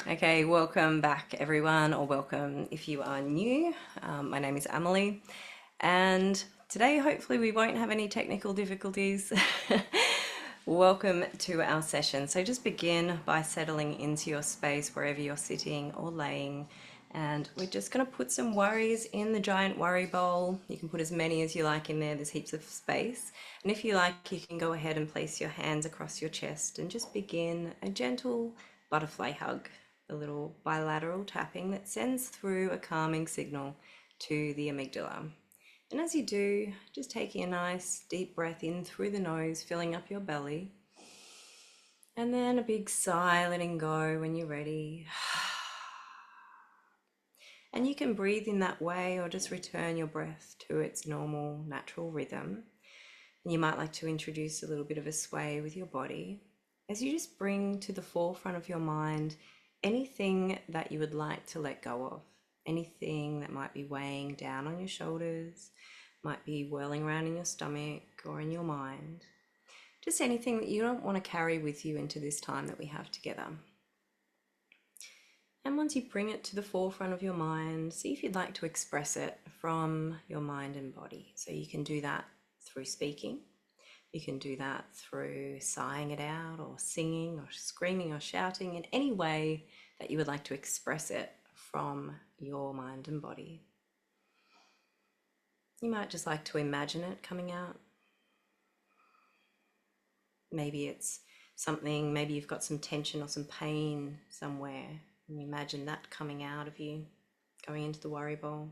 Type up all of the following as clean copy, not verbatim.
Okay, welcome back everyone, or welcome if you are new. My name is Emily, and today hopefully we won't have any technical difficulties. Welcome to our session. So just begin by settling into your space wherever you're sitting or laying, and we're just going to put some worries in the giant worry bowl. You can put as many as you like in there, there's heaps of space. And if you like, you can go ahead and place your hands across your chest and just begin a gentle butterfly hug, a little bilateral tapping that sends through a calming signal to the amygdala. And as you do, just taking a nice deep breath in through the nose, filling up your belly. And then a big sigh, letting go when you're ready. And you can breathe in that way or just return your breath to its normal, natural rhythm. And you might like to introduce a little bit of a sway with your body as you just bring to the forefront of your mind anything that you would like to let go of, anything that might be weighing down on your shoulders, might be whirling around in your stomach or in your mind, just anything that you don't want to carry with you into this time that we have together. And once you bring it to the forefront of your mind, see if you'd like to express it from your mind and body. So you can do that through speaking. You can do that through sighing it out or singing or screaming or shouting in any way that you would like to express it from your mind and body. You might just like to imagine it coming out. Maybe it's something, maybe you've got some tension or some pain somewhere, and you imagine that coming out of you, going into the worry bowl.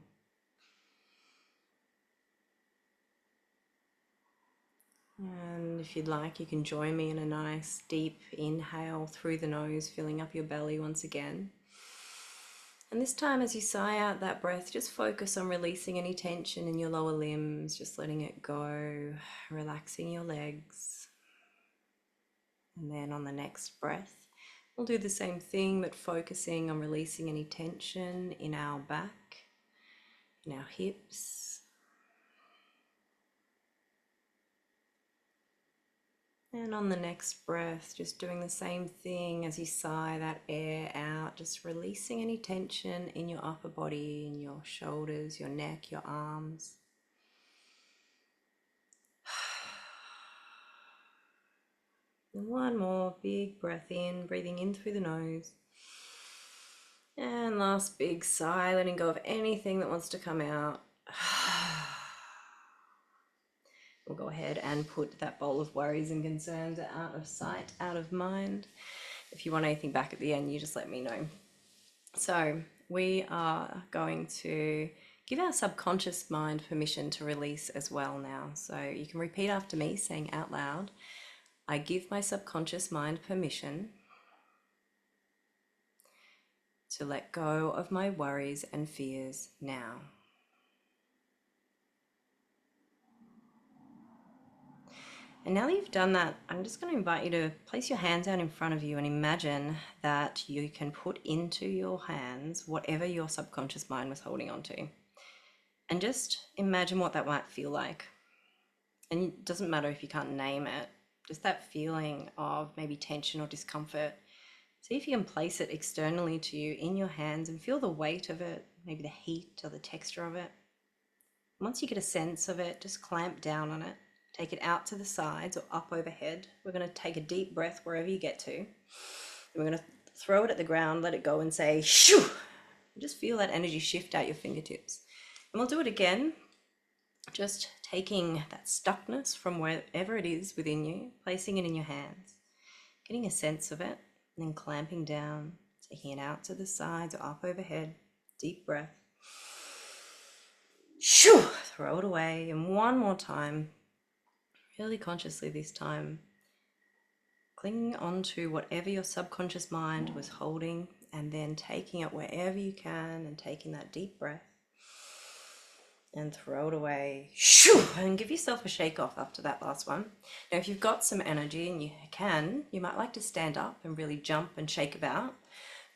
And if you'd like, you can join me in a nice deep inhale through the nose, filling up your belly once again. And this time, as you sigh out that breath, just focus on releasing any tension in your lower limbs, just letting it go, relaxing your legs. And then on the next breath, we'll do the same thing, but focusing on releasing any tension in our back, in our hips. And on the next breath, just doing the same thing as you sigh that air out, just releasing any tension in your upper body, in your shoulders, your neck, your arms. And one more big breath in, breathing in through the nose. And last big sigh, letting go of anything that wants to come out. We'll go ahead and put that bowl of worries and concerns out of sight, out of mind. If you want anything back at the end, you just let me know. So we are going to give our subconscious mind permission to release as well now. So you can repeat after me, saying out loud, I give my subconscious mind permission to let go of my worries and fears now. And now that you've done that, I'm just going to invite you to place your hands out in front of you and imagine that you can put into your hands whatever your subconscious mind was holding on to. And just imagine what that might feel like. And it doesn't matter if you can't name it, just that feeling of maybe tension or discomfort. See if you can place it externally to you in your hands and feel the weight of it, maybe the heat or the texture of it. Once you get a sense of it, just clamp down on it. Take it out to the sides or up overhead. We're going to take a deep breath wherever you get to. And we're going to throw it at the ground, let it go and say, shoo! Just feel that energy shift out your fingertips. And we'll do it again, just taking that stuckness from wherever it is within you, placing it in your hands, getting a sense of it, and then clamping down, taking it out to the sides or up overhead. Deep breath. Shoo! Throw it away. And one more time, really consciously this time, clinging onto whatever your subconscious mind was holding and then taking it wherever you can and taking that deep breath and throw it away. Shoo! And give yourself a shake off after that last one. Now, if you've got some energy and you might like to stand up and really jump and shake about,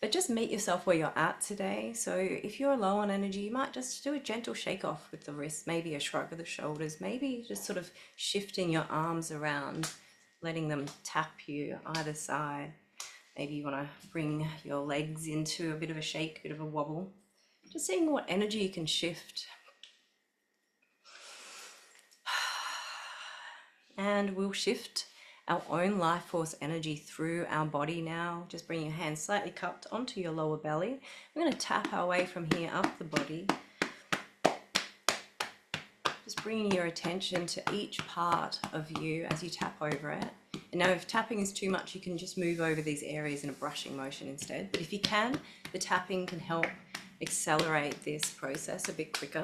but just meet yourself where you're at today. So if you're low on energy, you might just do a gentle shake off with the wrists, maybe a shrug of the shoulders, maybe just sort of shifting your arms around, letting them tap you either side. Maybe you want to bring your legs into a bit of a shake, a bit of a wobble. Just seeing what energy you can shift. And we'll shift our own life force energy through our body now. Just bring your hands slightly cupped onto your lower belly. We're going to tap our way from here up the body. Just bringing your attention to each part of you as you tap over it. And now if tapping is too much, you can just move over these areas in a brushing motion instead. But if you can, the tapping can help accelerate this process a bit quicker.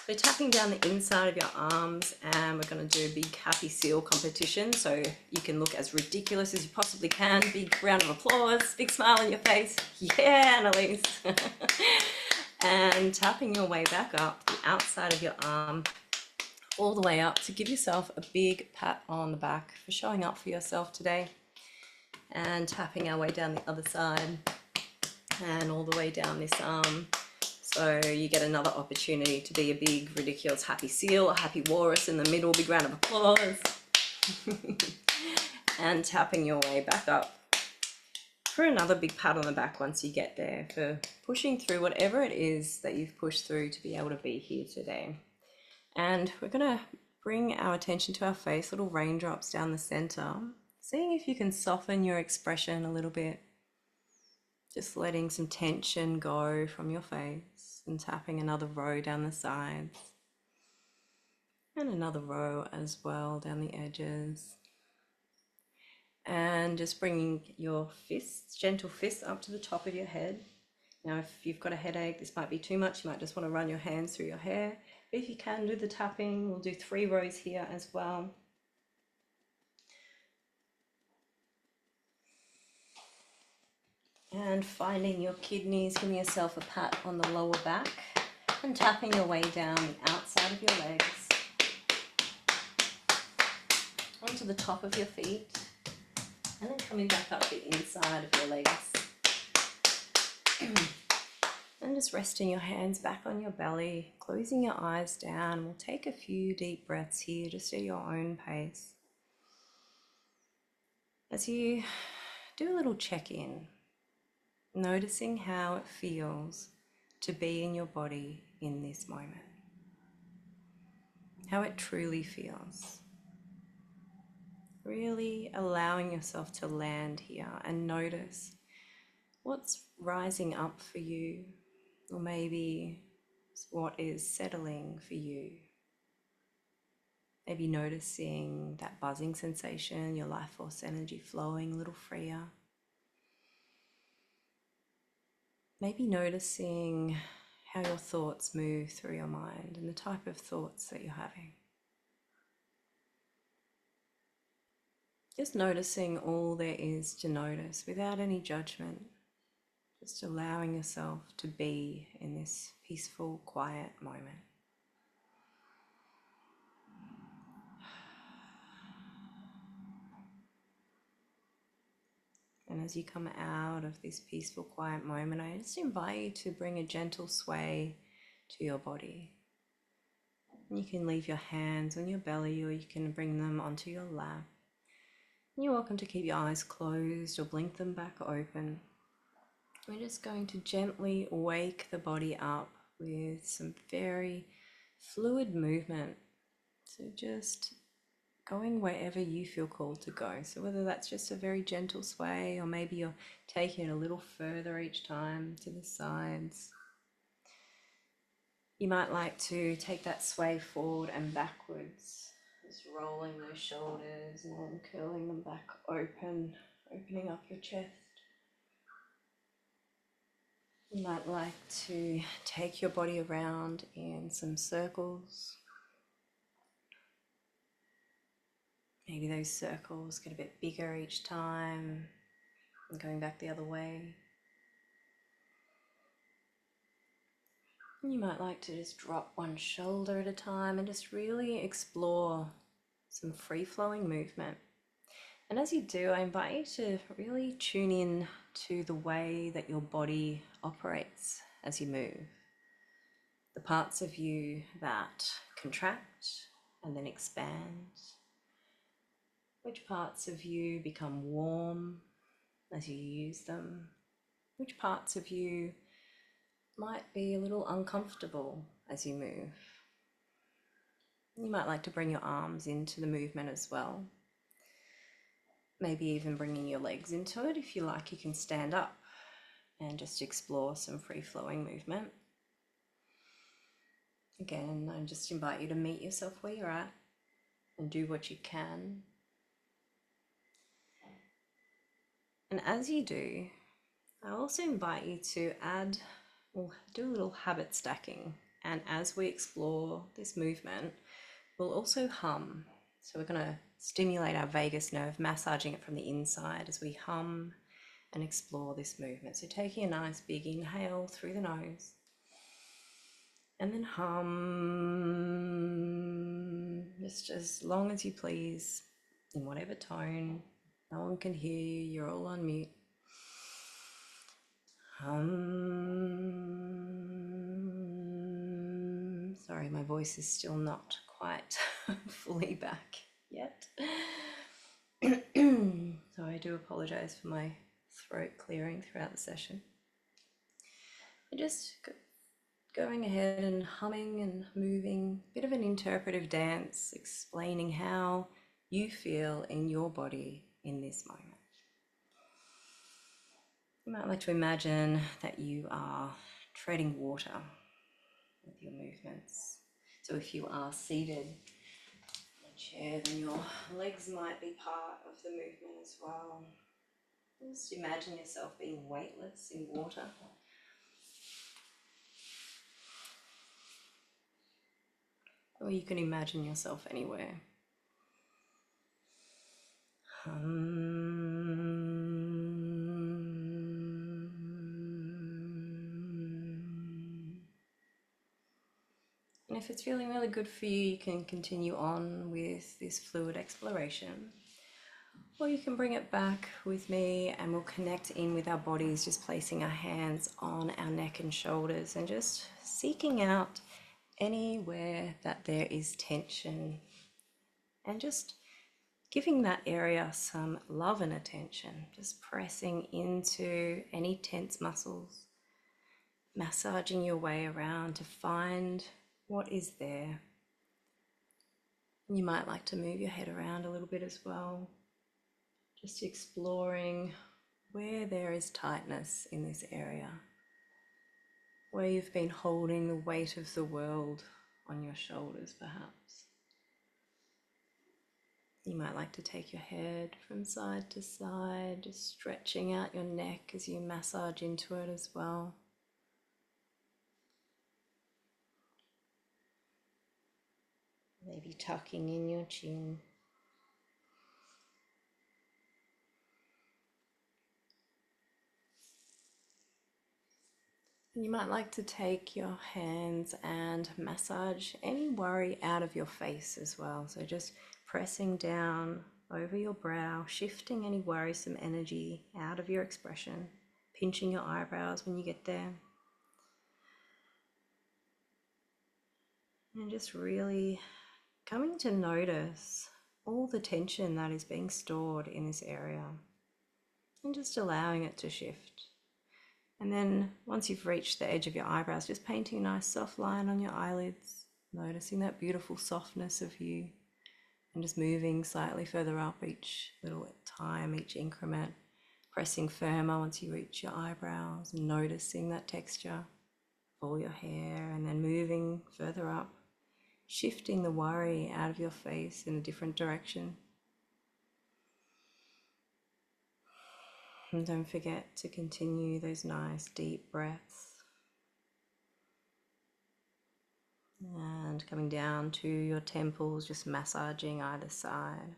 So tapping down the inside of your arms, and we're going to do a big happy seal competition. So you can look as ridiculous as you possibly can. Big round of applause, big smile on your face. Yeah, Annalise. And tapping your way back up the outside of your arm, all the way up, to give yourself a big pat on the back for showing up for yourself today. And tapping our way down the other side and all the way down this arm. So you get another opportunity to be a big, ridiculous, happy seal, a happy walrus in the middle, big round of applause. And tapping your way back up for another big pat on the back once you get there, for pushing through whatever it is that you've pushed through to be able to be here today. And we're going to bring our attention to our face, little raindrops down the center, seeing if you can soften your expression a little bit. Just letting some tension go from your face, and tapping another row down the sides and another row as well down the edges. And just bringing your fists, gentle fists, up to the top of your head. Now if you've got a headache, this might be too much. You might just want to run your hands through your hair. But if you can do the tapping, we'll do 3 rows here as well. And finding your kidneys, giving yourself a pat on the lower back and tapping your way down the outside of your legs onto the top of your feet, and then coming back up the inside of your legs. And just resting your hands back on your belly, closing your eyes down. We'll take a few deep breaths here, just at your own pace. As you do a little check-in, noticing how it feels to be in your body in this moment. How it truly feels. Really allowing yourself to land here and notice what's rising up for you, or maybe what is settling for you. Maybe noticing that buzzing sensation, your life force energy flowing a little freer. Maybe noticing how your thoughts move through your mind and the type of thoughts that you're having. Just noticing all there is to notice without any judgment. Just allowing yourself to be in this peaceful, quiet moment. And as you come out of this peaceful, quiet moment, I just invite you to bring a gentle sway to your body. You can leave your hands on your belly, or you can bring them onto your lap. You're welcome to keep your eyes closed or blink them back open. We're just going to gently wake the body up with some very fluid movement. So just going wherever you feel called to go. So whether that's just a very gentle sway, or maybe you're taking it a little further each time to the sides. You might like to take that sway forward and backwards, just rolling those shoulders and then curling them back open, opening up your chest. You might like to take your body around in some circles. Maybe those circles get a bit bigger each time and going back the other way. You might like to just drop one shoulder at a time and just really explore some free-flowing movement. And as you do, I invite you to really tune in to the way that your body operates as you move. The parts of you that contract and then expand. Which parts of you become warm as you use them? Which parts of you might be a little uncomfortable as you move? You might like to bring your arms into the movement as well. Maybe even bringing your legs into it. If you like, you can stand up and just explore some free-flowing movement. Again, I just invite you to meet yourself where you're at and do what you can. And as you do, I also invite you to add, we'll do a little habit stacking. And as we explore this movement, we'll also hum. So we're going to stimulate our vagus nerve, massaging it from the inside as we hum and explore this movement. So taking a nice big inhale through the nose and then hum, just as long as you please, in whatever tone. No one can hear you, you're all on mute. Sorry, my voice is still not quite fully back yet. So I do apologize for my throat clearing throughout the session. And just going ahead and humming and moving, a bit of an interpretive dance, explaining how you feel in your body in this moment. You might like to imagine that you are treading water with your movements. So if you are seated in a chair, then your legs might be part of the movement as well. Just imagine yourself being weightless in water. Or you can imagine yourself anywhere. And if it's feeling really good for you, you can continue on with this fluid exploration. Or you can bring it back with me and we'll connect in with our bodies, just placing our hands on our neck and shoulders and just seeking out anywhere that there is tension and just giving that area some love and attention, just pressing into any tense muscles, massaging your way around to find what is there. You might like to move your head around a little bit as well, just exploring where there is tightness in this area, where you've been holding the weight of the world on your shoulders perhaps. You might like to take your head from side to side, just stretching out your neck as you massage into it as well. Maybe tucking in your chin. And you might like to take your hands and massage any worry out of your face as well. So just pressing down over your brow, shifting any worrisome energy out of your expression, pinching your eyebrows when you get there. And just really coming to notice all the tension that is being stored in this area and just allowing it to shift. And then once you've reached the edge of your eyebrows, just painting a nice soft line on your eyelids, noticing that beautiful softness of you and just moving slightly further up each little time, each increment, pressing firmer once you reach your eyebrows and noticing that texture of all your hair, and then moving further up, shifting the worry out of your face in a different direction. And don't forget to continue those nice deep breaths. And coming down to your temples, just massaging either side.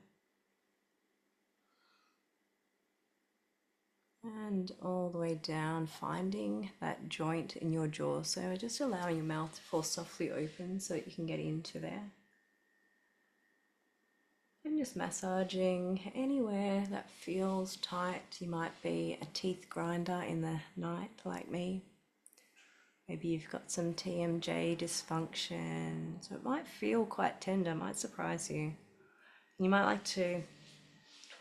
And all the way down, finding that joint in your jaw. So just allowing your mouth to fall softly open so that you can get into there. And just massaging anywhere that feels tight. You might be a teeth grinder in the night like me. Maybe you've got some TMJ dysfunction. So it might feel quite tender, might surprise you. You might like to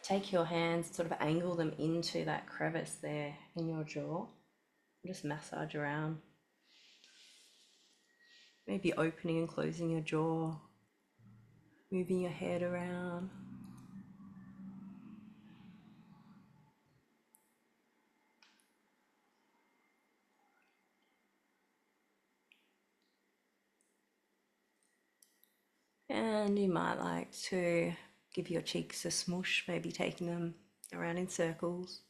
take your hands, sort of angle them into that crevice there in your jaw. Just massage around. Maybe opening and closing your jaw, moving your head around. And you might like to give your cheeks a smoosh, maybe taking them around in circles.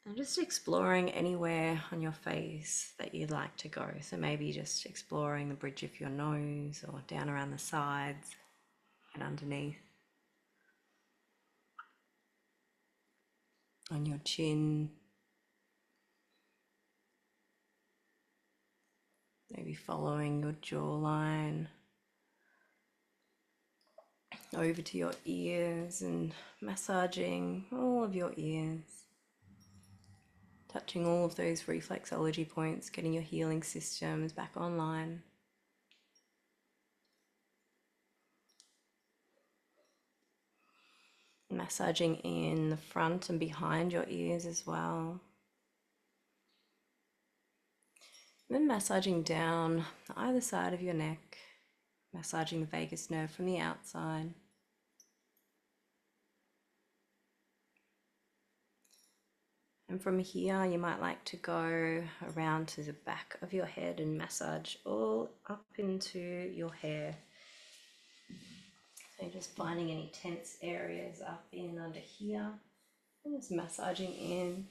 And just exploring anywhere on your face that you'd like to go. So maybe just exploring the bridge of your nose or down around the sides and underneath. On your chin. Maybe following your jawline. Over to your ears and massaging all of your ears. Touching all of those reflexology points, getting your healing systems back online. Massaging in the front and behind your ears as well. And then massaging down either side of your neck, massaging the vagus nerve from the outside. And from here, you might like to go around to the back of your head and massage all up into your hair. So just finding any tense areas up in under here and just massaging in.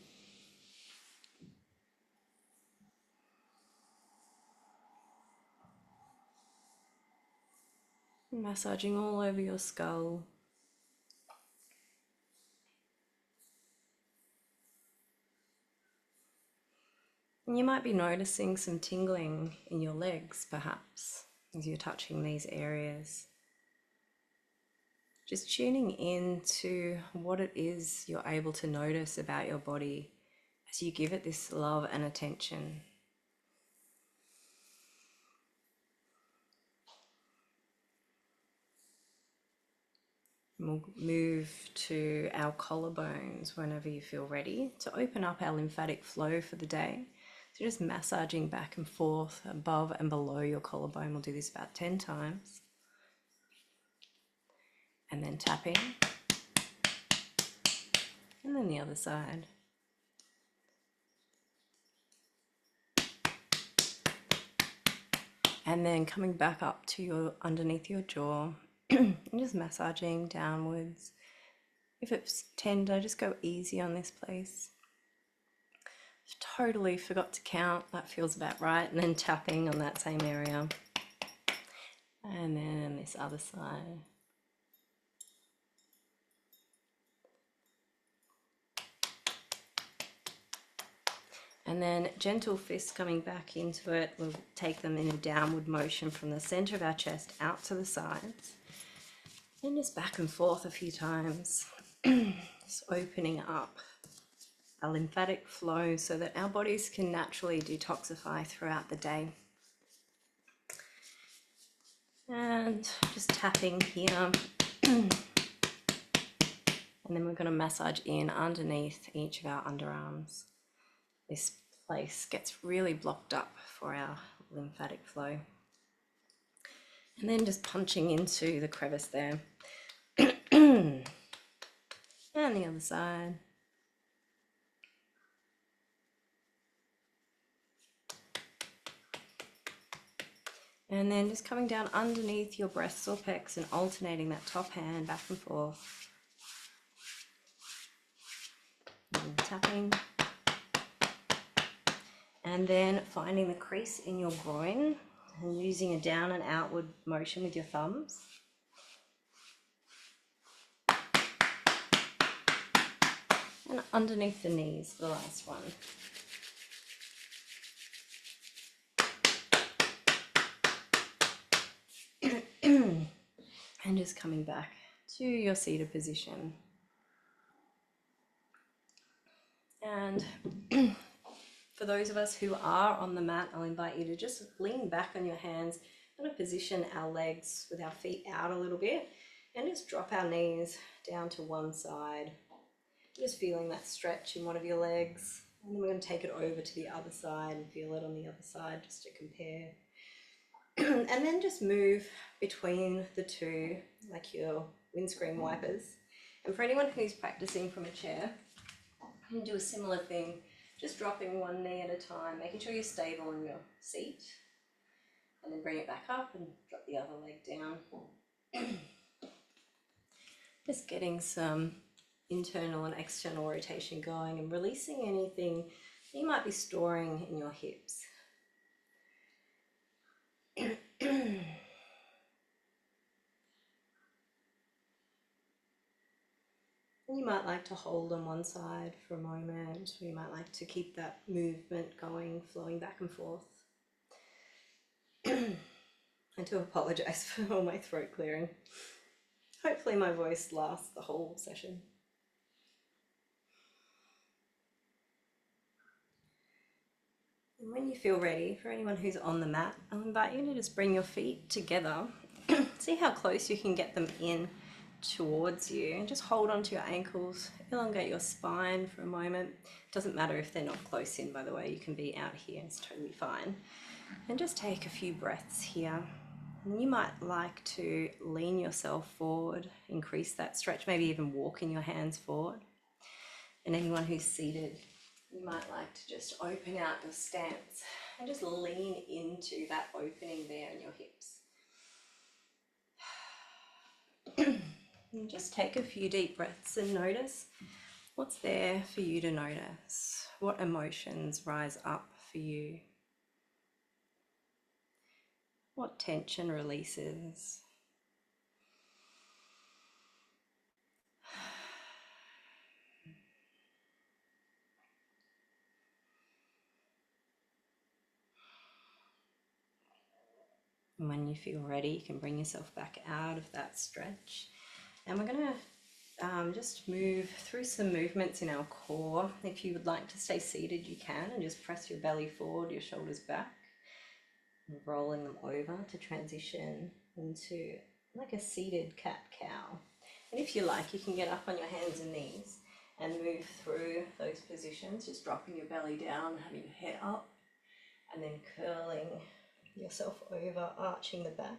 And massaging all over your skull. And you might be noticing some tingling in your legs, perhaps, as you're touching these areas. Just tuning in to what it is you're able to notice about your body as you give it this love and attention. We'll move to our collarbones whenever you feel ready to open up our lymphatic flow for the day. So just massaging back and forth above and below your collarbone. We'll do this about 10 times. And then tapping. And then the other side. And then coming back up to your underneath your jaw and just massaging downwards. If it's tender, just go easy on this place. Totally forgot to count, that feels about right. And then tapping on that same area. And then this other side. And then gentle fists coming back into it. We'll take them in a downward motion from the center of our chest out to the sides. And just back and forth a few times. Just opening up our lymphatic flow so that our bodies can naturally detoxify throughout the day. And just tapping here. And then we're going to massage in underneath each of our underarms. This place gets really blocked up for our lymphatic flow. And then just punching into the crevice there. And the other side. And then just coming down underneath your breasts or pecs and alternating that top hand back and forth. And tapping. And then finding the crease in your groin and using a down and outward motion with your thumbs. And underneath the knees for the last one. And just coming back to your seated position. And for those of us who are on the mat, I'll invite you to just lean back on your hands. I'm going to position our legs with our feet out a little bit And just drop our knees down to one side, just feeling that stretch in one of your legs. And then we're going to take it over to the other side and feel it on the other side just to compare. And then just move between the two like your windscreen wipers. And for anyone who's practicing from a chair, you can do a similar thing, just dropping one knee at a time, making sure you're stable in your seat, and then bring it back up and drop the other leg down. Just getting some internal and external rotation going and releasing anything you might be storing in your hips. You might like to hold on one side for a moment, or you might like to keep that movement going, flowing back and forth. I do apologise for all my throat clearing. Hopefully my voice lasts the whole session. And when you feel ready, for anyone who's on the mat, I'll invite you to just bring your feet together. See how close you can get them in towards you, and just hold onto your ankles, elongate your spine for a moment. Doesn't matter if they're not close in, by the way, you can be out here, it's totally fine. And just take a few breaths here. And you might like to lean yourself forward, increase that stretch, maybe even walking your hands forward. And anyone who's seated, you might like to just open out your stance and just lean into that opening there in your hips. And just take a few deep breaths and notice what's there for you to notice. What emotions rise up for you? What tension releases? And when you feel ready, you can bring yourself back out of that stretch. And we're going to just move through some movements in our core. If you would like to stay seated, you can, and just press your belly forward, your shoulders back, and rolling them over to transition into like a seated cat-cow. And if you like, you can get up on your hands and knees and move through those positions, just dropping your belly down, having your head up, and then curling yourself over, arching the back.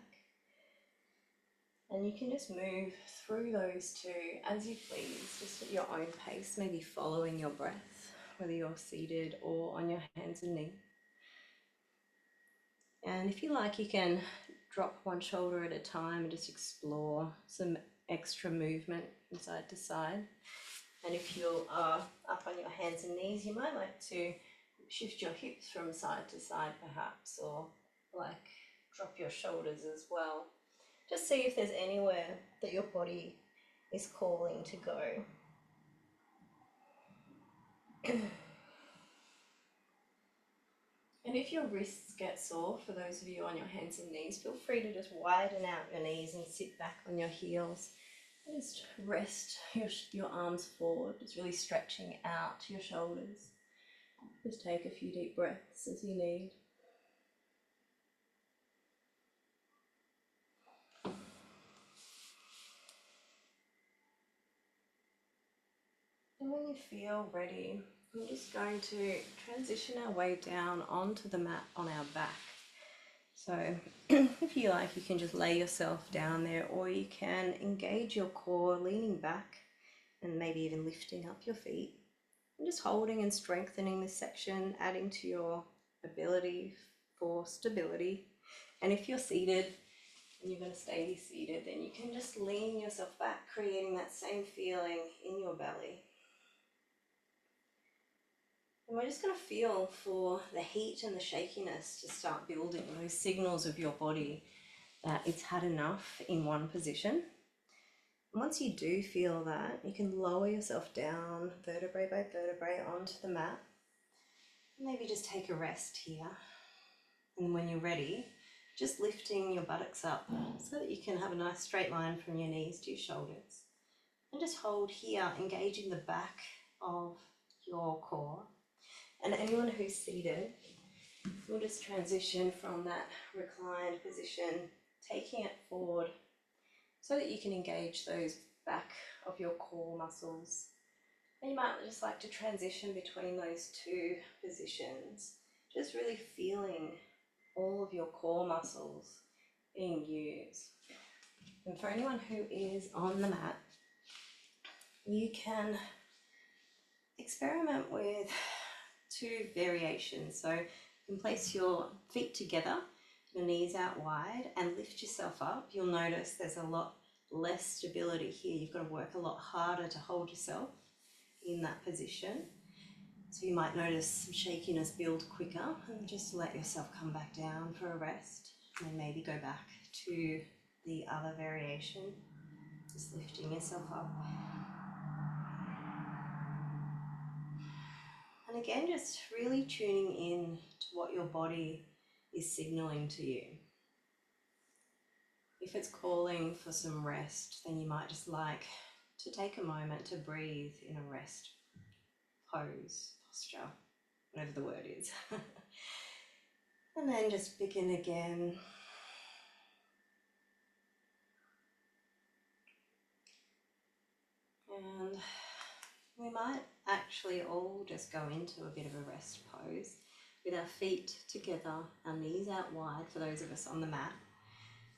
And you can just move through those two as you please, just at your own pace, maybe following your breath, whether you're seated or on your hands and knees. And if you like, you can drop one shoulder at a time and just explore some extra movement from side to side. And if you are up on your hands and knees, you might like to shift your hips from side to side perhaps, or like drop your shoulders as well. Just see if there's anywhere that your body is calling to go. And if your wrists get sore, for those of you on your hands and knees, feel free to just widen out your knees and sit back on your heels. Just rest your arms forward, just really stretching out your shoulders. Just take a few deep breaths as you need. And when you feel ready, we're just going to transition our way down onto the mat on our back. So if you like, you can just lay yourself down there, or you can engage your core, leaning back and maybe even lifting up your feet. And just holding and strengthening this section, adding to your ability for stability. And if you're seated and you're going to stay seated, then you can just lean yourself back, creating that same feeling in your belly. And we're just going to feel for the heat and the shakiness to start building, those signals of your body that it's had enough in one position. And once you do feel that, you can lower yourself down vertebrae by vertebrae onto the mat. Maybe just take a rest here. And when you're ready, just lifting your buttocks up so that you can have a nice straight line from your knees to your shoulders. And just hold here, engaging the back of your core. And anyone who's seated, we'll just transition from that reclined position, taking it forward so that you can engage those back of your core muscles. And you might just like to transition between those two positions, just really feeling all of your core muscles being used. And for anyone who is on the mat, you can experiment with two variations. So you can place your feet together, your knees out wide, and lift yourself up. You'll notice there's a lot less stability here. You've got to work a lot harder to hold yourself in that position. So you might notice some shakiness build quicker, and just let yourself come back down for a rest, and then maybe go back to the other variation, just lifting yourself up. And again, just really tuning in to what your body is signaling to you. If it's calling for some rest, then you might just like to take a moment to breathe in a rest pose, posture, whatever the word is. And then just begin again. And we might actually all just go into a bit of a rest pose with our feet together, our knees out wide for those of us on the mat,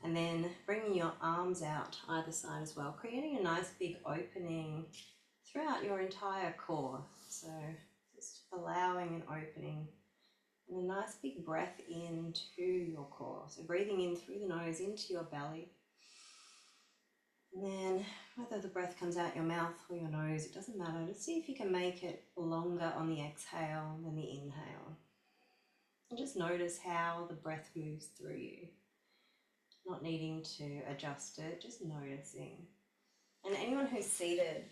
and then bringing your arms out either side as well, creating a nice big opening throughout your entire core. So just allowing an opening and a nice big breath into your core. So breathing in through the nose into your belly. And then whether the breath comes out your mouth or your nose, it doesn't matter. Just see if you can make it longer on the exhale than the inhale. And just notice how the breath moves through you. Not needing to adjust it, just noticing. And anyone who's seated,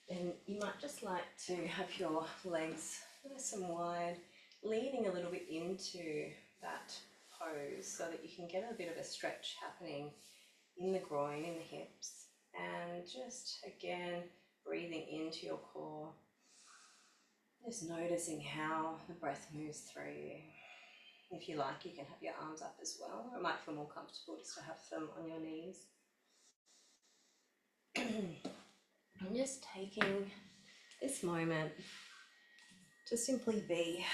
then you might just like to have your legs nice and wide, leaning a little bit into that pose so that you can get a bit of a stretch happening in the groin, in the hips. And just again, breathing into your core, just noticing how the breath moves through you. If you like, you can have your arms up as well, or it might feel more comfortable just to have them on your knees. I'm just taking this moment to simply be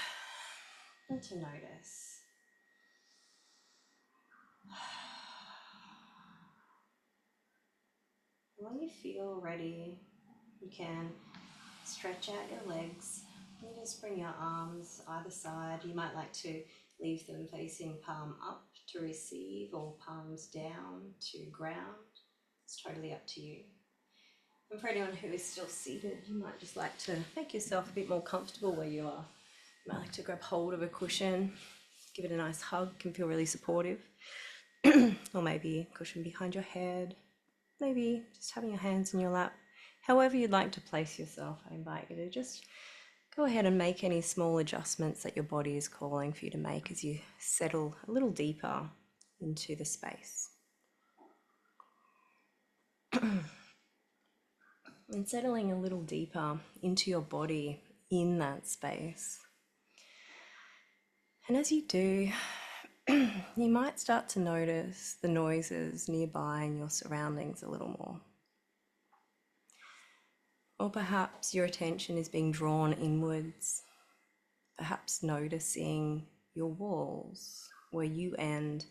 and to notice. When you feel ready, you can stretch out your legs. You just bring your arms either side. You might like to leave them facing palm up to receive or palms down to ground. It's totally up to you. And for anyone who is still seated, you might just like to make yourself a bit more comfortable where you are. You might like to grab hold of a cushion, give it a nice hug, can feel really supportive. Or maybe a cushion behind your head, maybe just having your hands in your lap. However you'd like to place yourself, I invite you to just go ahead and make any small adjustments that your body is calling for you to make as you settle a little deeper into the space. And settling a little deeper into your body in that space. And as you do, you might start to notice the noises nearby in your surroundings a little more. Or perhaps your attention is being drawn inwards, perhaps noticing your walls, where you end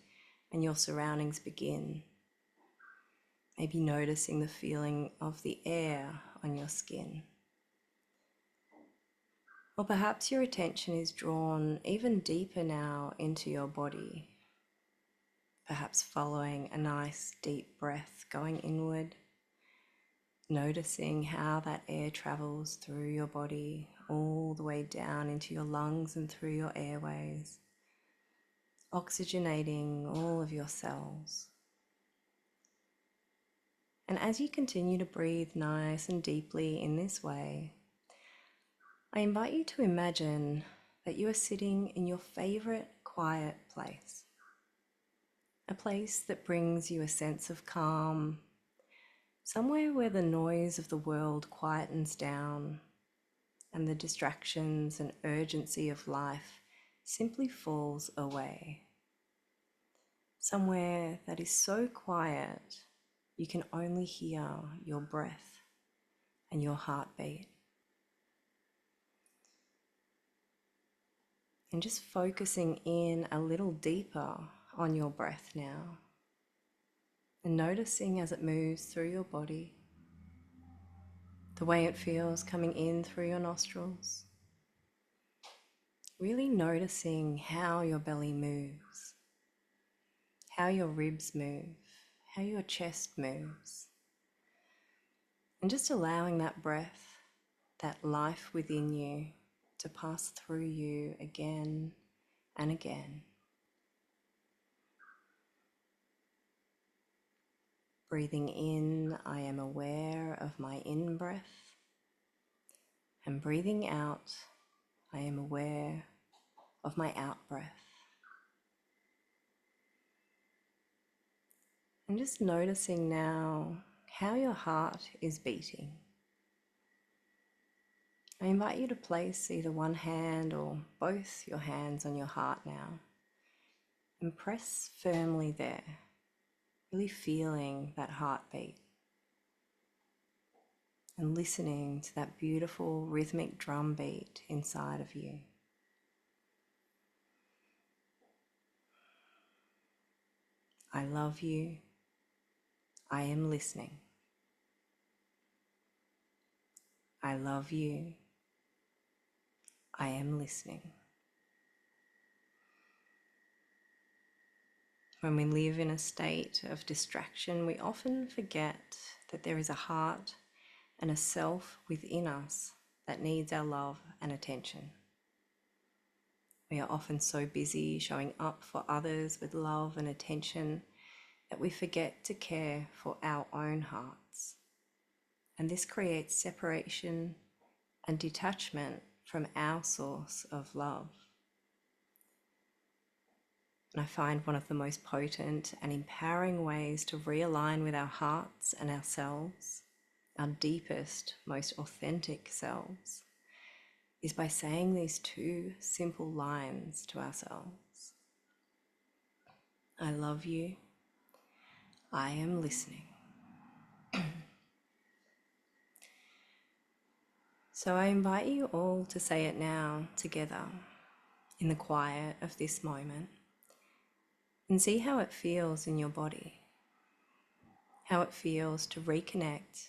and your surroundings begin. Maybe noticing the feeling of the air on your skin. Or perhaps your attention is drawn even deeper now into your body, perhaps following a nice deep breath going inward, noticing how that air travels through your body all the way down into your lungs and through your airways, oxygenating all of your cells. And as you continue to breathe nice and deeply in this way, I invite you to imagine that you are sitting in your favorite quiet place, a place that brings you a sense of calm, somewhere where the noise of the world quietens down and the distractions and urgency of life simply falls away. Somewhere that is so quiet you can only hear your breath and your heartbeat. And just focusing in a little deeper on your breath now, and noticing as it moves through your body, the way it feels coming in through your nostrils. Really noticing how your belly moves, how your ribs move, how your chest moves. And just allowing that breath, that life within you, to pass through you again and again. Breathing in, I am aware of my in-breath. And breathing out, I am aware of my out-breath. And just noticing now how your heart is beating. I invite you to place either one hand or both your hands on your heart now and press firmly there, really feeling that heartbeat and listening to that beautiful rhythmic drum beat inside of you. I love you. I am listening. I love you. I am listening. When we live in a state of distraction, we often forget that there is a heart and a self within us that needs our love and attention. We are often so busy showing up for others with love and attention that we forget to care for our own hearts. And this creates separation and detachment from our source of love. And I find one of the most potent and empowering ways to realign with our hearts and ourselves, our deepest, most authentic selves, is by saying these two simple lines to ourselves. I love you. I am listening. So I invite you all to say it now together in the quiet of this moment and see how it feels in your body, how it feels to reconnect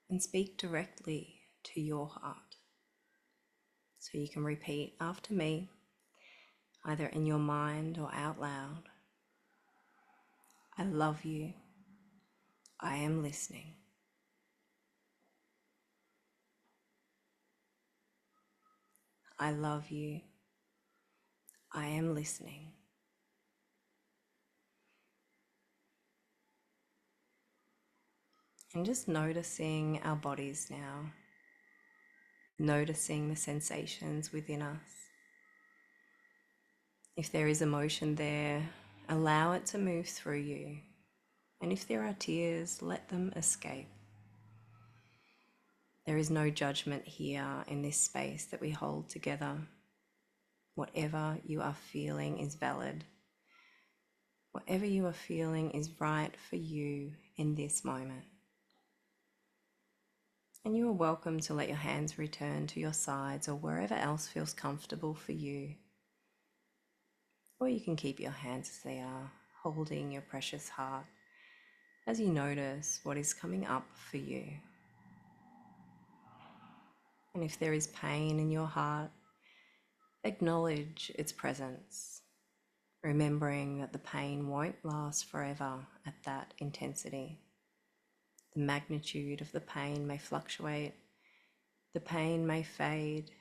and speak directly to your heart. So you can repeat after me, either in your mind or out loud. I love you. I am listening. I love you. I am listening. And just noticing our bodies now, noticing the sensations within us. If there is emotion there, allow it to move through you. And if there are tears, let them escape. There is no judgment here in this space that we hold together. Whatever you are feeling is valid. Whatever you are feeling is right for you in this moment. And you are welcome to let your hands return to your sides or wherever else feels comfortable for you. Or you can keep your hands as they are, holding your precious heart as you notice what is coming up for you. And if there is pain in your heart, acknowledge its presence, remembering that the pain won't last forever at that intensity. The magnitude of the pain may fluctuate, the pain may fade,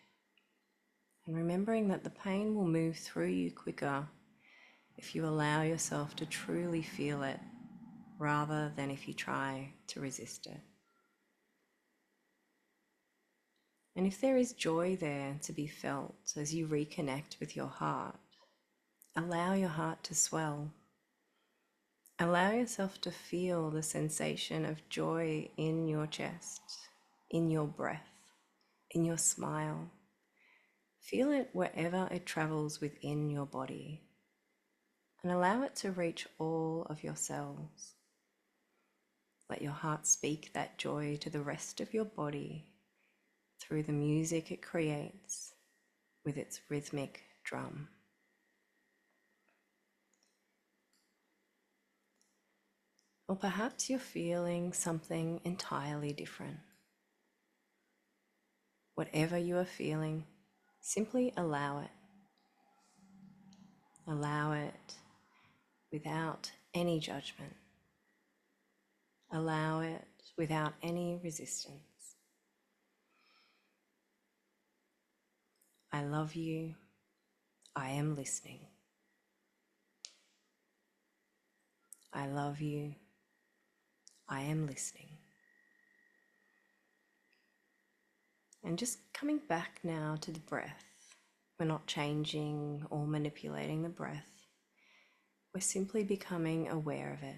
and remembering that the pain will move through you quicker if you allow yourself to truly feel it, rather than if you try to resist it. And if there is joy there to be felt as you reconnect with your heart, allow your heart to swell. Allow yourself to feel the sensation of joy in your chest, in your breath, in your smile. Feel it wherever it travels within your body, and allow it to reach all of your cells. Let your heart speak that joy to the rest of your body through the music it creates with its rhythmic drum. Or perhaps you're feeling something entirely different. Whatever you are feeling, simply allow it. Allow it without any judgment. Allow it without any resistance. I love you. I am listening. I love you. I am listening. And just coming back now to the breath. We're not changing or manipulating the breath. We're simply becoming aware of it,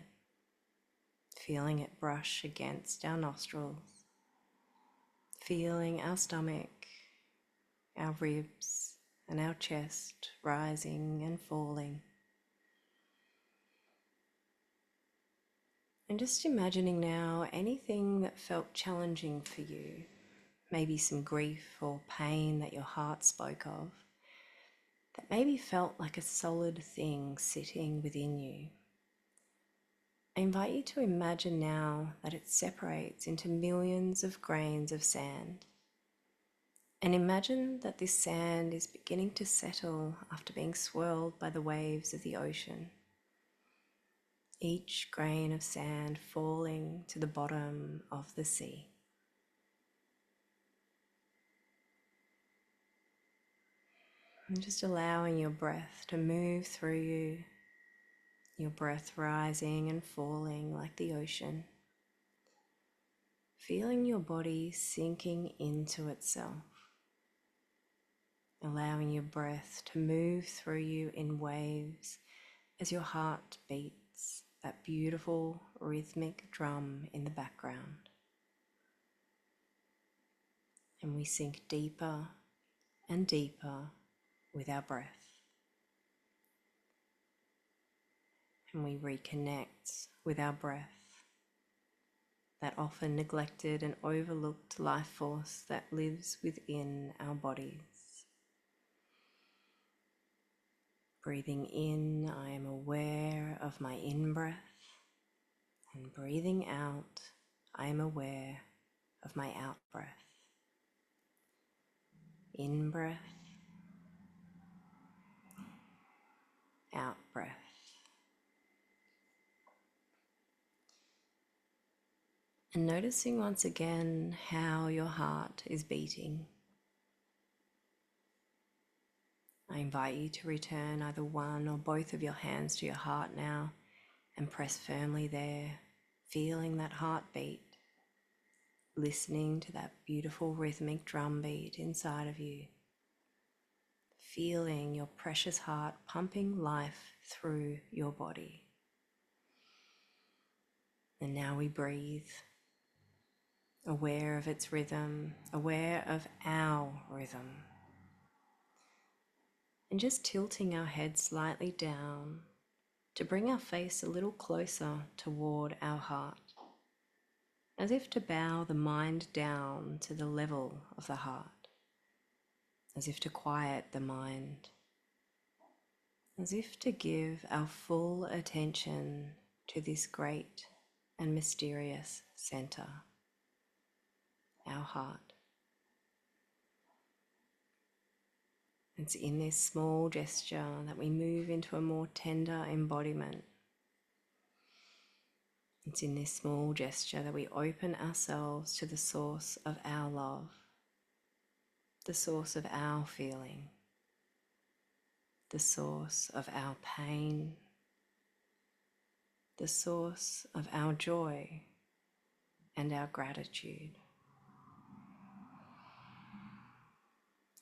feeling it brush against our nostrils, feeling our stomach, our ribs, and our chest rising and falling. And just imagining now anything that felt challenging for you, maybe some grief or pain that your heart spoke of, that maybe felt like a solid thing sitting within you. I invite you to imagine now that it separates into millions of grains of sand. And imagine that this sand is beginning to settle after being swirled by the waves of the ocean. Each grain of sand falling to the bottom of the sea. And just allowing your breath to move through you, your breath rising and falling like the ocean. Feeling your body sinking into itself. Allowing your breath to move through you in waves as your heart beats that beautiful rhythmic drum in the background. And we sink deeper and deeper with our breath. And we reconnect with our breath, that often neglected and overlooked life force that lives within our bodies. Breathing in, I am aware of my in-breath, and breathing out, I am aware of my out-breath. In-breath, out-breath. And noticing once again how your heart is beating. I invite you to return either one or both of your hands to your heart now and press firmly there, feeling that heartbeat, listening to that beautiful rhythmic drum beat inside of you, feeling your precious heart pumping life through your body. And now we breathe, aware of its rhythm, aware of our rhythm. And just tilting our head slightly down to bring our face a little closer toward our heart, as if to bow the mind down to the level of the heart, as if to quiet the mind, as if to give our full attention to this great and mysterious center, our heart. It's in this small gesture that we move into a more tender embodiment. It's in this small gesture that we open ourselves to the source of our love, the source of our feeling, the source of our pain, the source of our joy and our gratitude.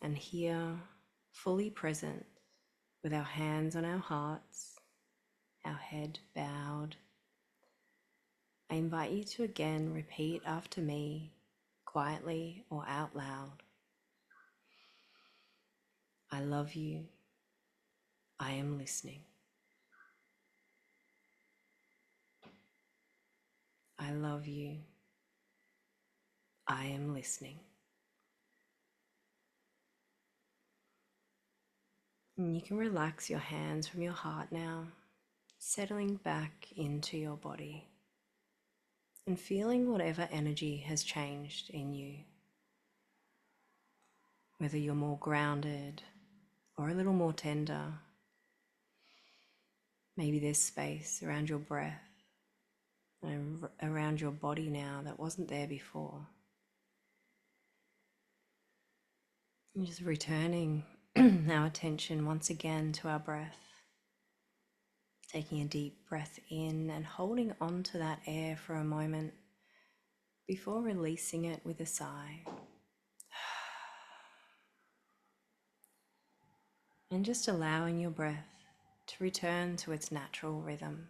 And here, fully present, with our hands on our hearts, our head bowed, I invite you to again repeat after me, quietly or out loud. I love you. I am listening. I love you. I am listening. And you can relax your hands from your heart now, settling back into your body and feeling whatever energy has changed in you. Whether you're more grounded or a little more tender, maybe there's space around your breath and around your body now that wasn't there before. And just returning our attention once again to our breath, taking a deep breath in and holding on to that air for a moment before releasing it with a sigh. And just allowing your breath to return to its natural rhythm.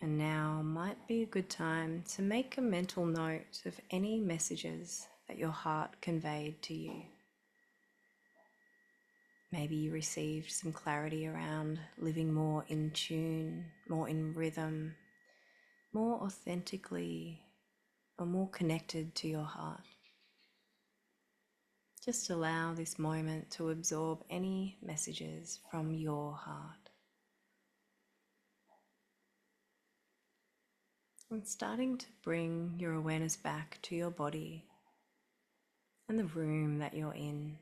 And now might be a good time to make a mental note of any messages that your heart conveyed to you. Maybe you received some clarity around living more in tune, more in rhythm, more authentically, or more connected to your heart. Just allow this moment to absorb any messages from your heart. And starting to bring your awareness back to your body and the room that you're in.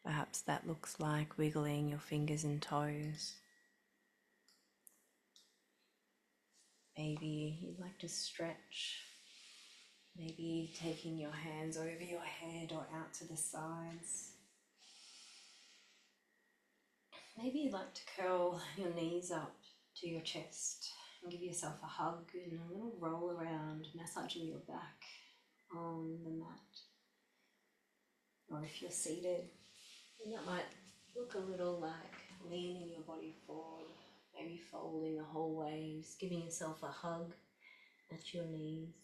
Perhaps that looks like wiggling your fingers and toes. Maybe you'd like to stretch. Maybe taking your hands over your head or out to the sides. Maybe you'd like to curl your knees up to your chest and give yourself a hug and a little roll around, massaging your back on the mat. Or if you're seated, then that might look a little like leaning your body forward, maybe folding the whole way, just giving yourself a hug at your knees.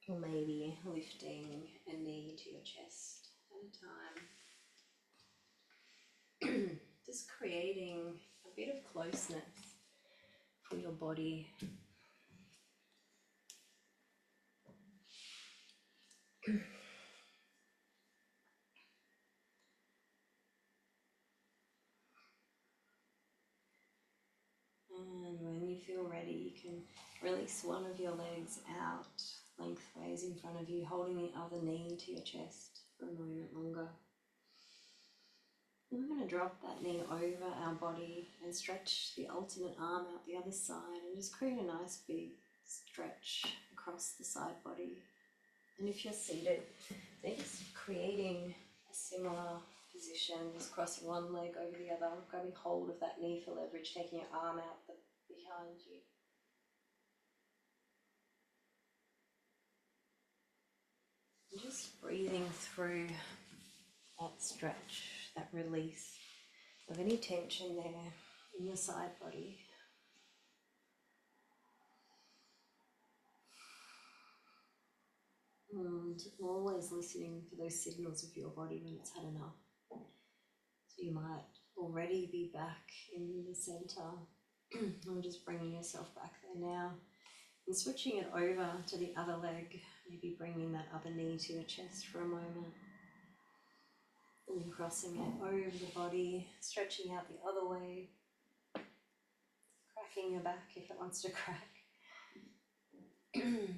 Or maybe lifting a knee to your chest at a time. Just creating a bit of closeness for your body. And when you feel ready, you can release one of your legs out lengthways in front of you, holding the other knee to your chest for a moment longer. And we're going to drop that knee over our body and stretch the alternate arm out the other side and just create a nice big stretch across the side body. And if you're seated, then just creating a similar position, just crossing one leg over the other, grabbing hold of that knee for leverage, taking your arm out behind you. And just breathing through that stretch, that release of any tension there in your side body. And always listening for those signals of your body when it's had enough. So you might already be back in the center. And just bringing yourself back there now. And switching it over to the other leg, maybe bringing that other knee to your chest for a moment. And then crossing it over the body, stretching out the other way. Cracking your back if it wants to crack. And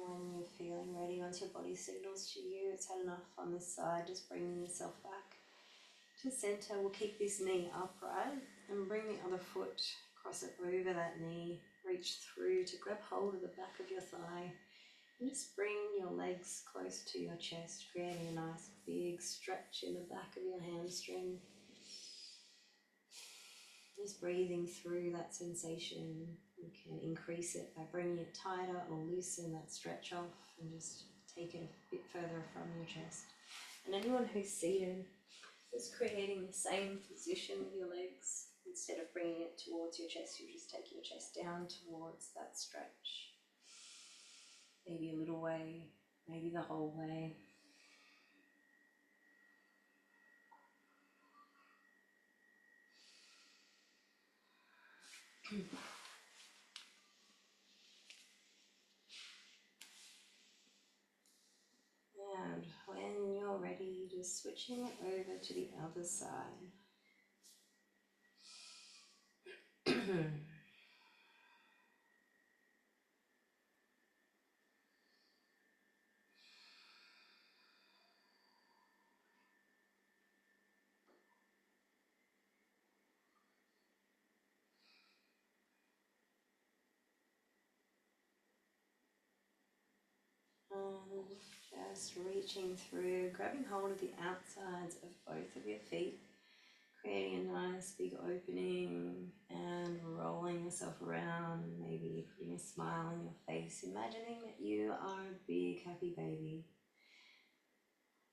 when you're feeling ready, once your body signals to you it's had enough on this side, just bringing yourself back to center. We'll keep this knee upright and bring the other foot, cross it over that knee, reach through to grab hold of the back of your thigh and just bring your legs close to your chest, creating a nice big stretch in the back of your hamstring. Just breathing through that sensation. You can increase it by bringing it tighter or loosen that stretch off and just take it a bit further from your chest. And anyone who's seated, Just creating the same position with your legs. Instead of bringing it towards your chest, you just take your chest down towards that stretch. Maybe a little way, maybe the whole way. And when you're ready, just switching it over to the other side. Just reaching through, grabbing hold of the outsides of both of your feet, creating a nice big opening and rolling yourself around, maybe putting a smile on your face, imagining that you are a big happy baby.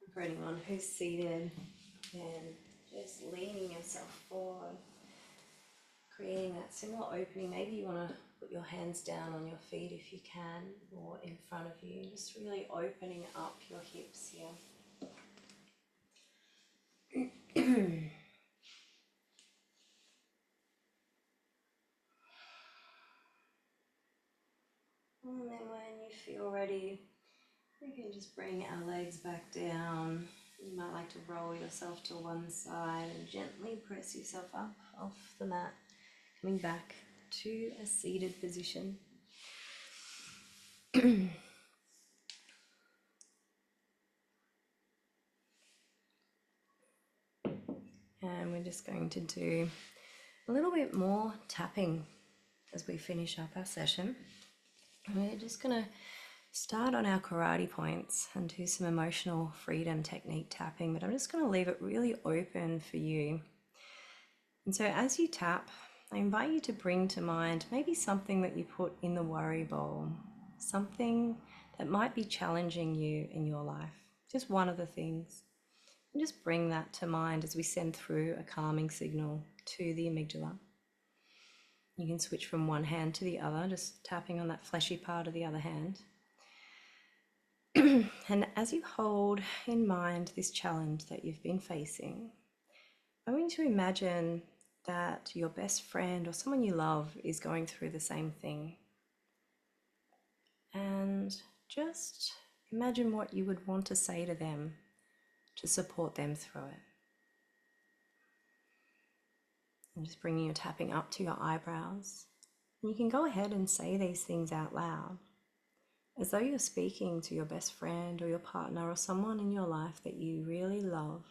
And for anyone who's seated, then just leaning yourself forward, creating that similar opening. Maybe you want to put your hands down on your feet if you can, or in front of you, just really opening up your hips here. And then when you feel ready, you can just bring our legs back down. You might like to roll yourself to one side and gently press yourself up off the mat, coming back to a seated position. And we're just going to do a little bit more tapping as we finish up our session. We're just going to start on our karate points and do some emotional freedom technique tapping, but I'm just going to leave it really open for you. And so as you tap, I invite you to bring to mind maybe something that you put in the worry bowl, something that might be challenging you in your life, just one of the things. And just bring that to mind as we send through a calming signal to the amygdala. You can switch from one hand to the other, just tapping on that fleshy part of the other hand. And as you hold in mind this challenge that you've been facing, I want you to imagine that your best friend or someone you love is going through the same thing. And just imagine what you would want to say to them to support them through it. And just bringing your tapping up to your eyebrows. And you can go ahead and say these things out loud, as though you're speaking to your best friend or your partner or someone in your life that you really love.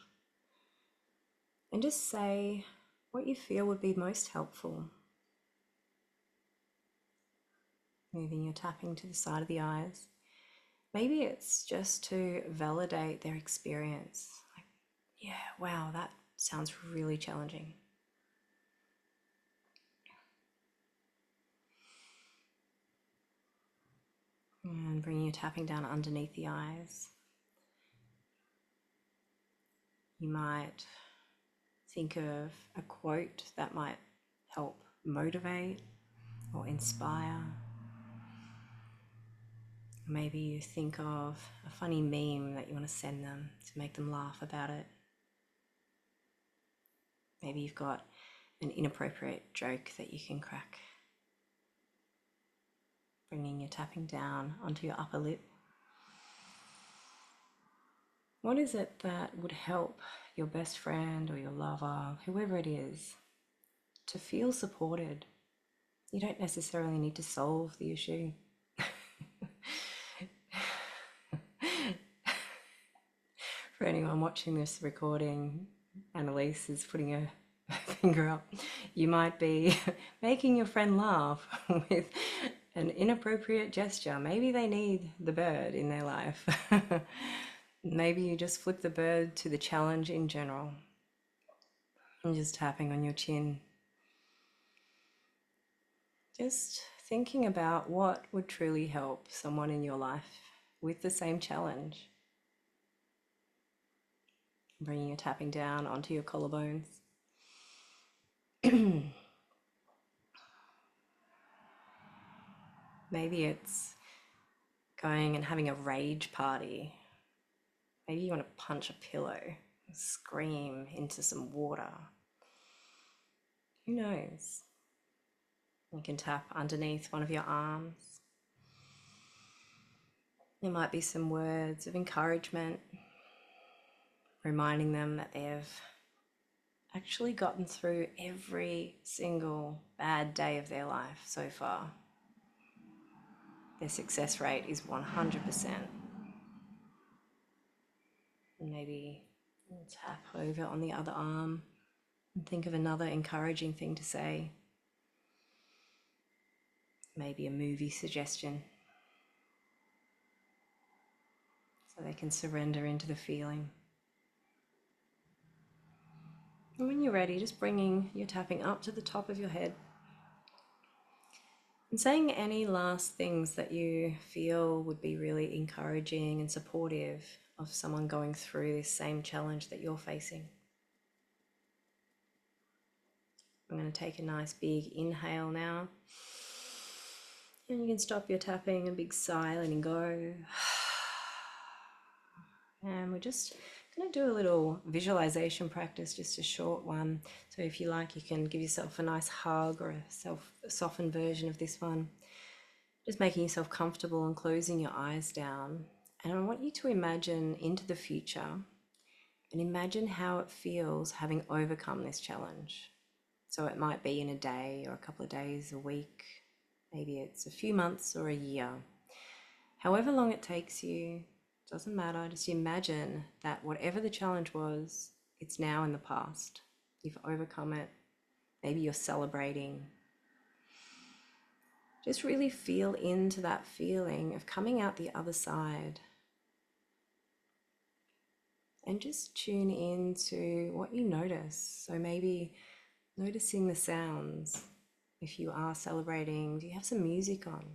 And just say what you feel would be most helpful. Moving your tapping to the side of the eyes. Maybe it's just to validate their experience. Like, yeah, wow, that sounds really challenging. And bringing your tapping down underneath the eyes. You might think of a quote that might help motivate or inspire. Maybe you think of a funny meme that you want to send them to make them laugh about it. Maybe you've got an inappropriate joke that you can crack. Bringing your tapping down onto your upper lip. What is it that would help your best friend or your lover, whoever it is, to feel supported? You don't necessarily need to solve the issue. For anyone watching this recording, Annalise is putting her finger up. You might be making your friend laugh with an inappropriate gesture. Maybe they need the bird in their life. Maybe you just flip the bird to the challenge in general. And just tapping on your chin. Just thinking about what would truly help someone in your life with the same challenge. Bringing your tapping down onto your collarbones. Maybe it's going and having a rage party. Maybe you want to punch a pillow, scream into some water. Who knows? You can tap underneath one of your arms. There might be some words of encouragement, reminding them that they've actually gotten through every single bad day of their life so far. Their success rate is 100%. And maybe tap over on the other arm and think of another encouraging thing to say. Maybe a movie suggestion, so they can surrender into the feeling. And when you're ready, just bringing your tapping up to the top of your head and saying any last things that you feel would be really encouraging and supportive of someone going through this same challenge that you're facing. I'm going to take a nice big inhale now. And you can stop your tapping, a big sigh, letting go. And we're just going to do a little visualization practice, just a short one. So if you like, you can give yourself a nice hug or a softened version of this one. Just making yourself comfortable and closing your eyes down. And I want you to imagine into the future and imagine how it feels having overcome this challenge. So it might be in a day or a couple of days, a week, maybe it's a few months or a year. However long it takes you, doesn't matter, just imagine that whatever the challenge was, it's now in the past. You've overcome it. Maybe you're celebrating. Just really feel into that feeling of coming out the other side. And just tune into what you notice. So maybe noticing the sounds. If you are celebrating, do you have some music on?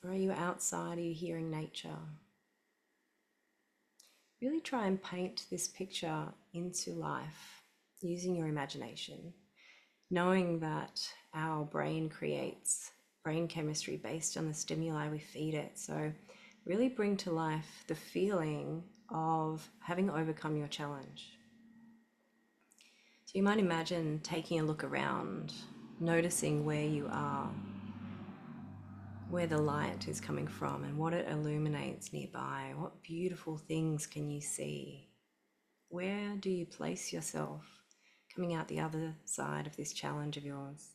Or are you outside? Are you hearing nature? Really try and paint this picture into life using your imagination, knowing that our brain creates brain chemistry based on the stimuli we feed it. So really bring to life the feeling of having overcome your challenge. So you might imagine taking a look around, noticing where you are, where the light is coming from and what it illuminates nearby. What beautiful things can you see? Where do you place yourself coming out the other side of this challenge of yours?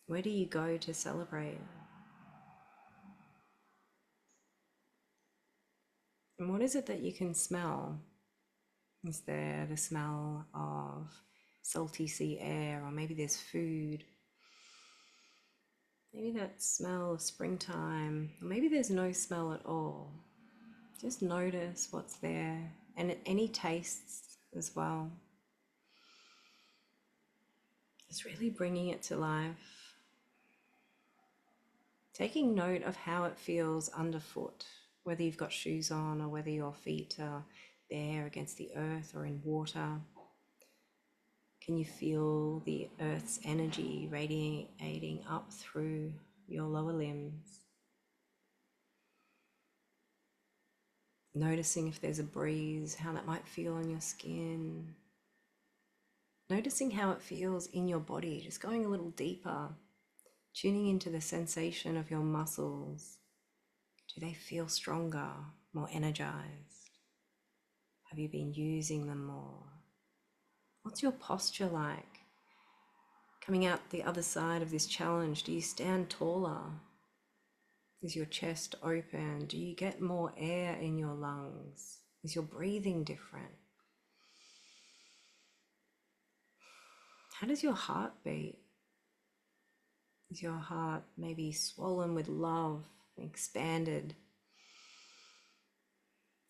Where do you go to celebrate? And what is it that you can smell? Is there the smell of salty sea air, or maybe there's food? Maybe that smell of springtime, or maybe there's no smell at all. Just notice what's there, and any tastes as well. Just really bringing it to life. Taking note of how it feels underfoot, whether you've got shoes on or whether your feet are bare against the earth or in water. Can you feel the earth's energy radiating up through your lower limbs? Noticing if there's a breeze, how that might feel on your skin. Noticing how it feels in your body, just going a little deeper, tuning into the sensation of your muscles. Do they feel stronger, more energized? Have you been using them more? What's your posture like? Coming out the other side of this challenge, do you stand taller? Is your chest open? Do you get more air in your lungs? Is your breathing different? How does your heart beat? Is your heart maybe swollen with love, expanded?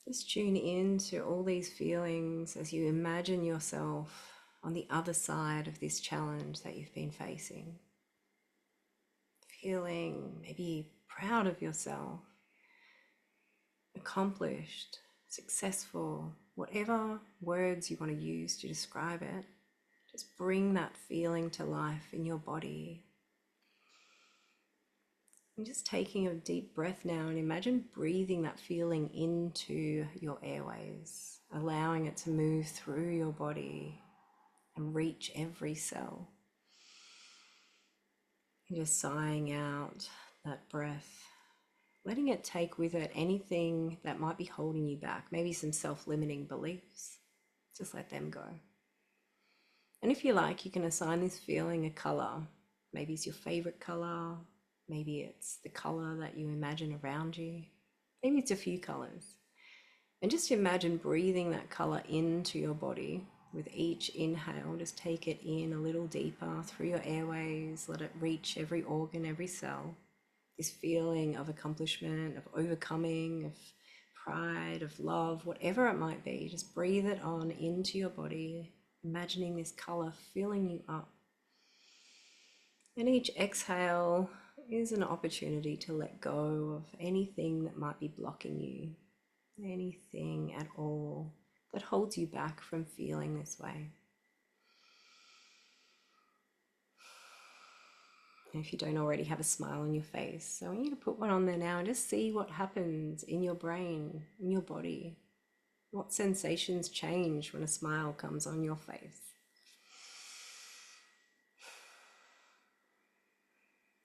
Just tune in to all these feelings as you imagine yourself on the other side of this challenge that you've been facing. Feeling maybe proud of yourself, accomplished, successful, whatever words you want to use to describe it. Just bring that feeling to life in your body. And just taking a deep breath now, and imagine breathing that feeling into your airways, allowing it to move through your body and reach every cell. And just sighing out that breath, letting it take with it anything that might be holding you back, maybe some self-limiting beliefs. Just let them go. And if you like, you can assign this feeling a color. Maybe it's your favorite color. Maybe it's the color that you imagine around you. Maybe it's a few colors. And just imagine breathing that color into your body. With each inhale, just take it in a little deeper through your airways. Let it reach every organ, every cell. This feeling of accomplishment, of overcoming, of pride, of love, whatever it might be. Just breathe it on into your body, imagining this color filling you up. And each exhale is an opportunity to let go of anything that might be blocking you, anything at all that holds you back from feeling this way. And if you don't already have a smile on your face, I want you to put one on there now and just see what happens in your brain, in your body. What sensations change when a smile comes on your face?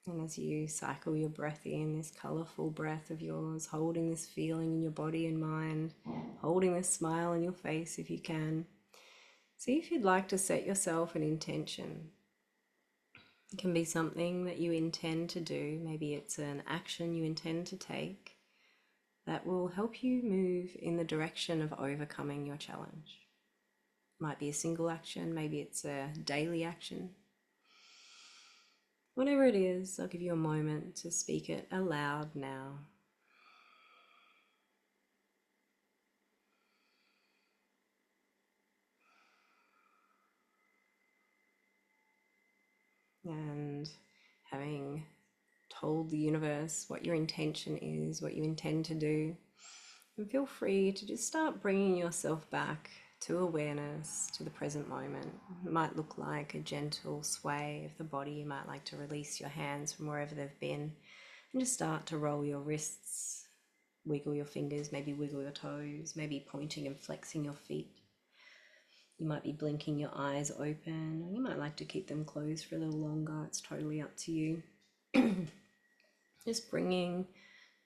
And as you cycle your breath in, this colorful breath of yours, holding this feeling in your body and mind, holding this smile on your face if you can, see if you'd like to set yourself an intention. It can be something that you intend to do. Maybe it's an action you intend to take that will help you move in the direction of overcoming your challenge. It might be a single action, maybe it's a daily action. Whatever it is, I'll give you a moment to speak it aloud now. And having told the universe what your intention is, what you intend to do, and feel free to just start bringing yourself back to awareness, to the present moment. It might look like a gentle sway of the body. You might like to release your hands from wherever they've been and just start to roll your wrists, wiggle your fingers, maybe wiggle your toes, maybe pointing and flexing your feet. You might be blinking your eyes open, or you might like to keep them closed for a little longer. It's totally up to you. Just bringing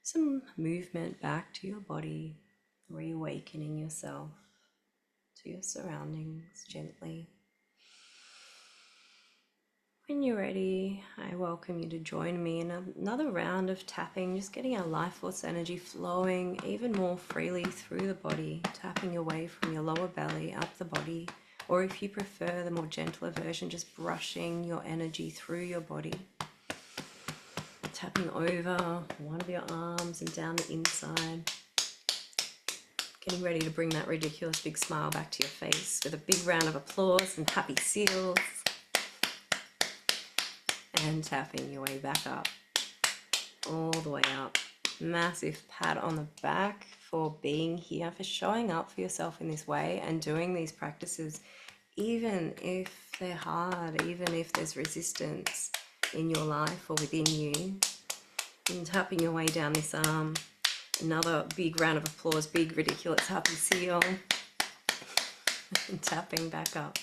some movement back to your body, reawakening yourself to your surroundings gently. When you're ready, I welcome you to join me in another round of tapping, just getting our life force energy flowing even more freely through the body, tapping away from your lower belly, up the body, or if you prefer the more gentler version, just brushing your energy through your body. Tapping over one of your arms and down the inside. Getting ready to bring that ridiculous big smile back to your face with a big round of applause and happy seals. And tapping your way back up, all the way up. Massive pat on the back for being here, for showing up for yourself in this way and doing these practices, even if they're hard, even if there's resistance in your life or within you. And tapping your way down this arm. Another big round of applause, big ridiculous happy seal. And tapping back up,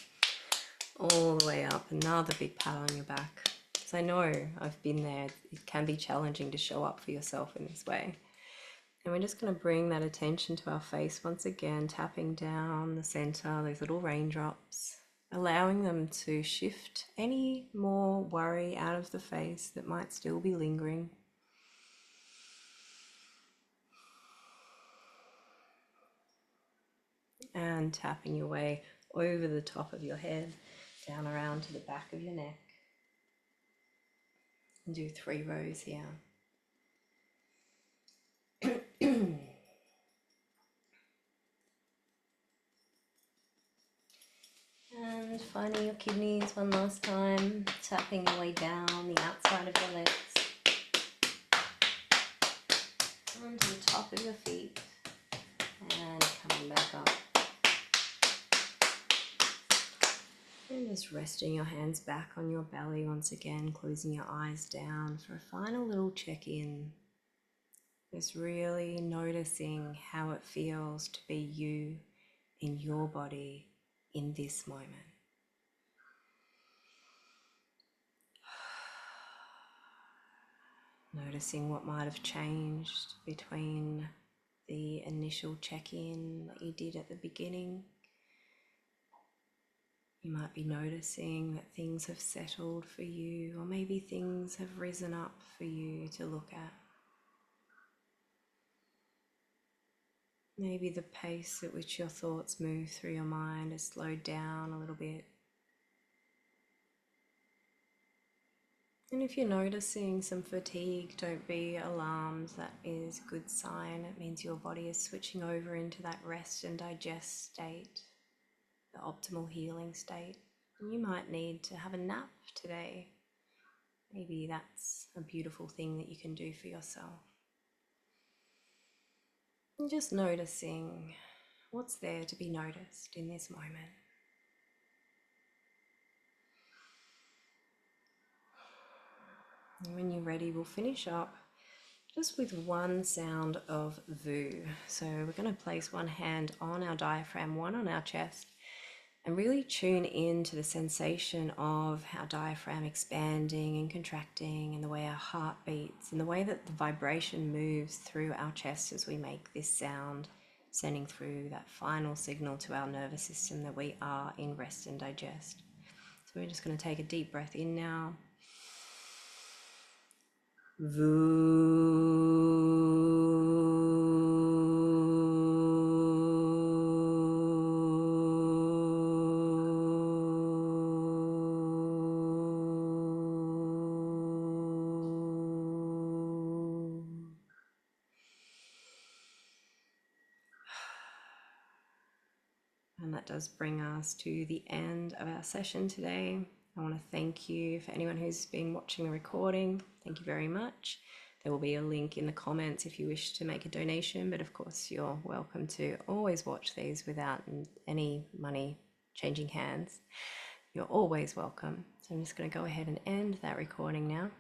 all the way up. Another big pat on your back. I know I've been there. It can be challenging to show up for yourself in this way. And we're just going to bring that attention to our face once again, tapping down the center, those little raindrops, allowing them to shift any more worry out of the face that might still be lingering. And tapping your way over the top of your head, down around to the back of your neck. And do 3 rows here. And finding your kidneys one last time, tapping your way down the outside of your legs, onto the top of your feet, And coming back up. And just resting your hands back on your belly once again, closing your eyes down for a final little check-in. Just really noticing how it feels to be you in your body in this moment. Noticing what might have changed between the initial check-in that you did at the beginning. You might be noticing that things have settled for you, or maybe things have risen up for you to look at. Maybe the pace at which your thoughts move through your mind has slowed down a little bit. And if you're noticing some fatigue, don't be alarmed. That is a good sign. It means your body is switching over into that rest and digest state, the optimal healing state. And you might need to have a nap today. Maybe that's a beautiful thing that you can do for yourself. And just noticing what's there to be noticed in this moment. And when you're ready, we'll finish up just with one sound of VU. So we're going to place one hand on our diaphragm, one on our chest, and really tune in to the sensation of our diaphragm expanding and contracting, and the way our heart beats, and the way that the vibration moves through our chest as we make this sound, sending through that final signal to our nervous system that we are in rest and digest. So we're just going to take a deep breath in now. And that does bring us to the end of our session today. I want to thank you for anyone who's been watching the recording. Thank you very much. There will be a link in the comments if you wish to make a donation, but of course you're welcome to always watch these without any money changing hands. You're always welcome. So I'm just going to go ahead and end that recording now.